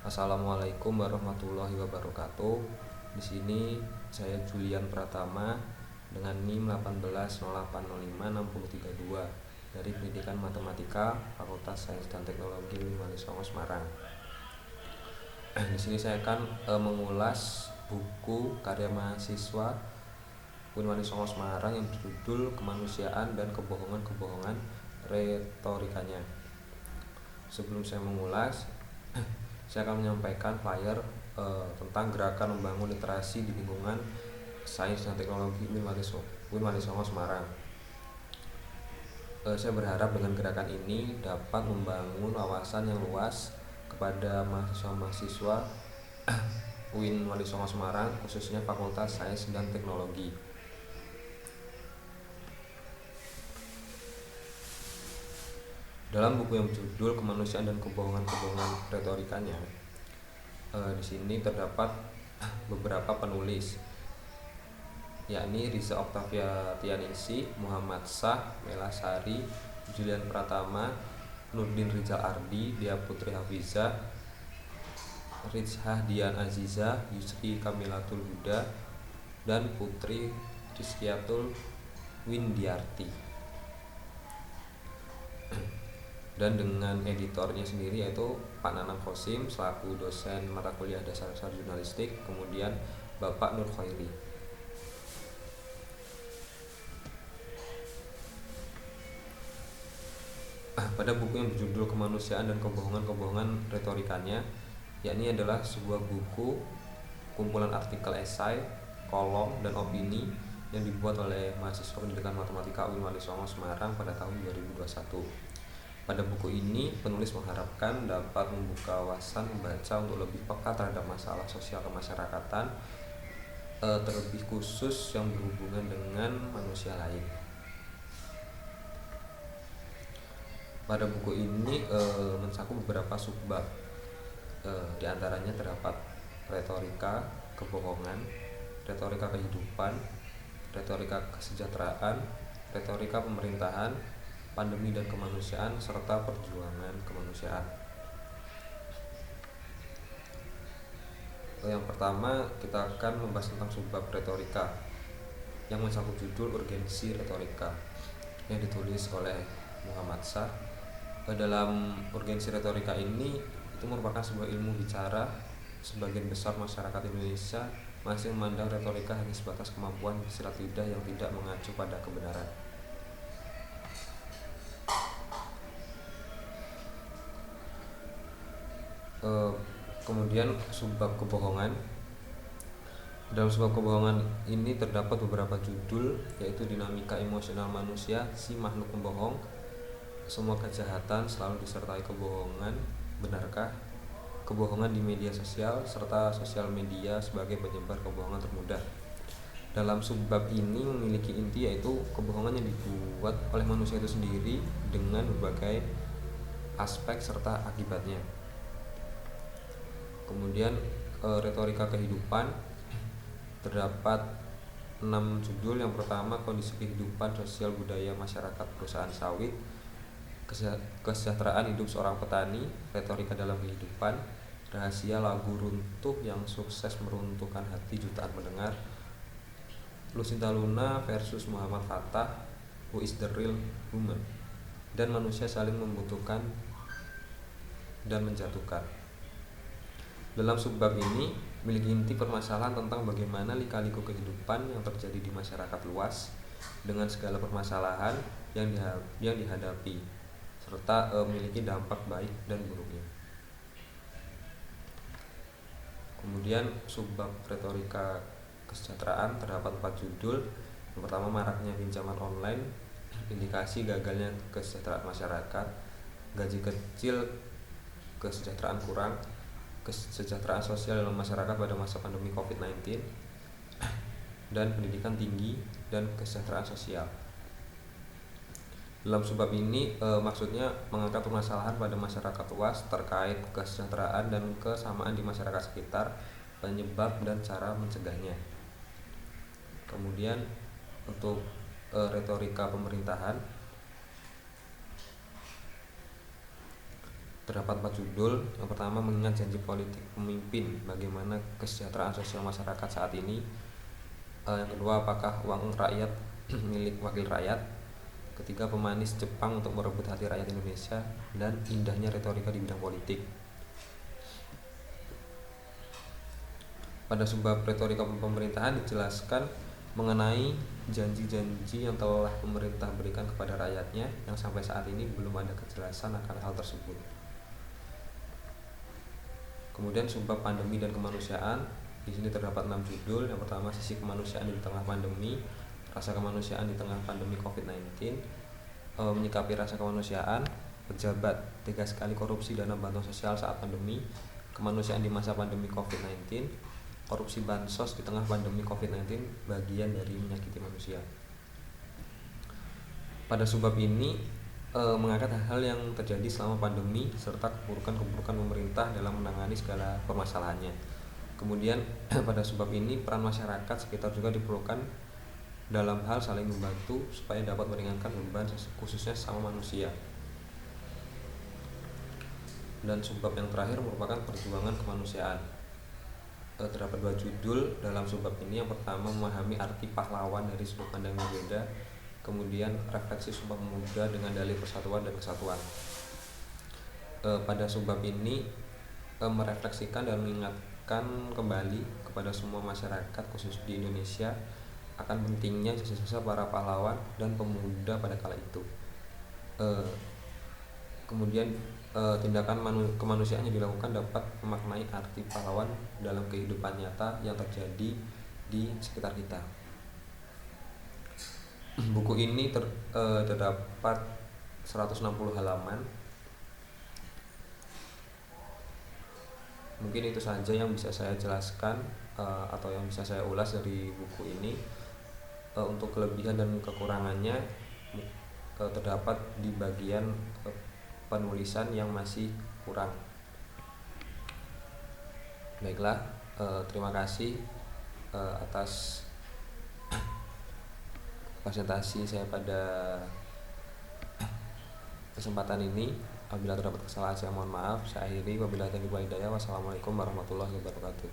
Assalamualaikum warahmatullahi wabarakatuh. Di sini saya Julian Pratama dengan NIM 1808056032 dari Pendidikan Matematika Fakultas Sains dan Teknologi UIN Walisongo Semarang. Di sini saya akan mengulas buku karya mahasiswa UIN Walisongo Semarang yang berjudul Kemanusiaan dan Kebohongan-Kebohongan Retorikanya. Sebelum saya mengulas, saya akan menyampaikan flyer tentang gerakan membangun literasi di lingkungan sains dan teknologi UIN Walisongo Semarang. Saya berharap dengan gerakan ini dapat membangun wawasan yang luas kepada mahasiswa-mahasiswa UIN Walisongo Semarang, khususnya Fakultas Sains dan Teknologi. Dalam buku yang berjudul Kemanusiaan dan Kebohongan-Kebohongan Retorikanya, di sini terdapat beberapa penulis, yakni Riza Octavia Tianisi, Muhammad Shah, Mela Sari, Julian Pratama, Nurdin Rizal Ardi, Dia Putri Hafizah, Rizhah Dian Aziza, Yusri Kamilatul Huda, dan Putri Rizkiatul Windiarti. Dan dengan editornya sendiri yaitu Pak Nanang Khosim selaku dosen mata kuliah dasar jurnalistik, kemudian Bapak Nur Khairi. Pada buku yang berjudul Kemanusiaan dan Kebohongan-Kebohongan Retorikanya, yakni adalah sebuah buku kumpulan artikel esai, kolom, dan opini yang dibuat oleh mahasiswa Pendidikan Matematika UIN Walisongo Semarang pada tahun 2021. Pada buku ini, penulis mengharapkan dapat membuka wawasan membaca untuk lebih peka terhadap masalah sosial kemasyarakatan, terlebih khusus yang berhubungan dengan manusia lain. Pada buku ini mencakup beberapa subbab, di antaranya terdapat retorika kebohongan, retorika kehidupan, retorika kesejahteraan, retorika pemerintahan, pandemi dan kemanusiaan, serta perjuangan kemanusiaan. Yang pertama, kita akan membahas tentang subbab retorika yang mencakup judul Urgensi Retorika yang ditulis oleh Muhammad Shah. Dalam urgensi retorika ini itu merupakan sebuah ilmu bicara. Sebagian besar masyarakat Indonesia masih memandang retorika hanya sebatas kemampuan silat lidah yang tidak mengacu pada kebenaran. Kemudian subbab kebohongan. Dalam subbab kebohongan ini terdapat beberapa judul, yaitu dinamika emosional manusia, si makhluk pembohong, semua kejahatan selalu disertai kebohongan, benarkah, kebohongan di media sosial, serta sosial media sebagai penyebar kebohongan termudah. Dalam subbab ini memiliki inti, yaitu kebohongan yang dibuat oleh manusia itu sendiri dengan berbagai aspek serta akibatnya. Kemudian retorika kehidupan, terdapat 6 judul. Yang pertama, kondisi kehidupan sosial budaya masyarakat perusahaan sawit, kesejahteraan hidup seorang petani, retorika dalam kehidupan, rahasia lagu runtuh yang sukses meruntuhkan hati jutaan pendengar, Lucinta Luna versus Muhammad Fattah, Who is the real human, dan manusia saling membutuhkan dan menjatuhkan. Dalam subbab ini memiliki inti permasalahan tentang bagaimana lika-liku kehidupan yang terjadi di masyarakat luas dengan segala permasalahan yang dihadapi, serta memiliki dampak baik dan buruknya. Kemudian subbab retorika kesejahteraan terdapat 4 judul. Yang pertama, maraknya pinjaman online, indikasi gagalnya kesejahteraan masyarakat, gaji kecil, kesejahteraan kurang, kesejahteraan sosial dalam masyarakat pada masa pandemi COVID-19, dan pendidikan tinggi dan kesejahteraan sosial. Dalam subbab ini maksudnya mengangkat permasalahan pada masyarakat luas terkait kesejahteraan dan kesamaan di masyarakat sekitar, penyebab dan cara mencegahnya. Kemudian untuk retorika pemerintahan Terdapat 4 judul. Yang pertama, mengingat janji politik pemimpin, bagaimana kesejahteraan sosial masyarakat saat ini. Yang kedua, apakah uang rakyat milik wakil rakyat. Ketiga, pemanis Jepang untuk merebut hati rakyat Indonesia. Dan indahnya retorika di bidang politik. Pada subbab retorika pemerintahan dijelaskan mengenai janji-janji yang telah pemerintah berikan kepada rakyatnya yang sampai saat ini belum ada kejelasan akan hal tersebut. Kemudian subbab pandemi dan kemanusiaan, di sini terdapat 6 judul. Yang pertama, sisi kemanusiaan di tengah pandemi, rasa kemanusiaan di tengah pandemi COVID-19, menyikapi rasa kemanusiaan, pejabat tega sekali korupsi dana bantuan sosial saat pandemi, kemanusiaan di masa pandemi COVID-19, korupsi bansos di tengah pandemi COVID-19 bagian dari menyakiti manusia. Pada subbab ini mengangkat hal-hal yang terjadi selama pandemi serta keburukan-keburukan pemerintah dalam menangani segala permasalahannya. Kemudian pada subbab ini peran masyarakat sekitar juga diperlukan dalam hal saling membantu supaya dapat meringankan beban khususnya sama manusia. Dan subbab yang terakhir merupakan perjuangan kemanusiaan. Terdapat 2 judul dalam subbab ini. Yang pertama, memahami arti pahlawan dari sudut pandang yang berbeda. Kemudian refleksi Sumpah Pemuda dengan dalih persatuan dan kesatuan. Pada subbab ini merefleksikan dan mengingatkan kembali kepada semua masyarakat khusus di Indonesia akan pentingnya jasa-jasa para pahlawan dan pemuda pada kala itu. Kemudian tindakan kemanusiaan yang dilakukan dapat memaknai arti pahlawan dalam kehidupan nyata yang terjadi di sekitar kita. Buku ini terdapat 160 halaman. Mungkin itu saja yang bisa saya jelaskan atau yang bisa saya ulas dari buku ini. Untuk kelebihan dan kekurangannya terdapat di bagian penulisan yang masih kurang. Baiklah, terima kasih atas presentasi saya pada kesempatan ini. Apabila terdapat kesalahan saya mohon maaf. Saya akhiri, wabillahi taufiq wal hidayah. Wassalamualaikum warahmatullahi wabarakatuh.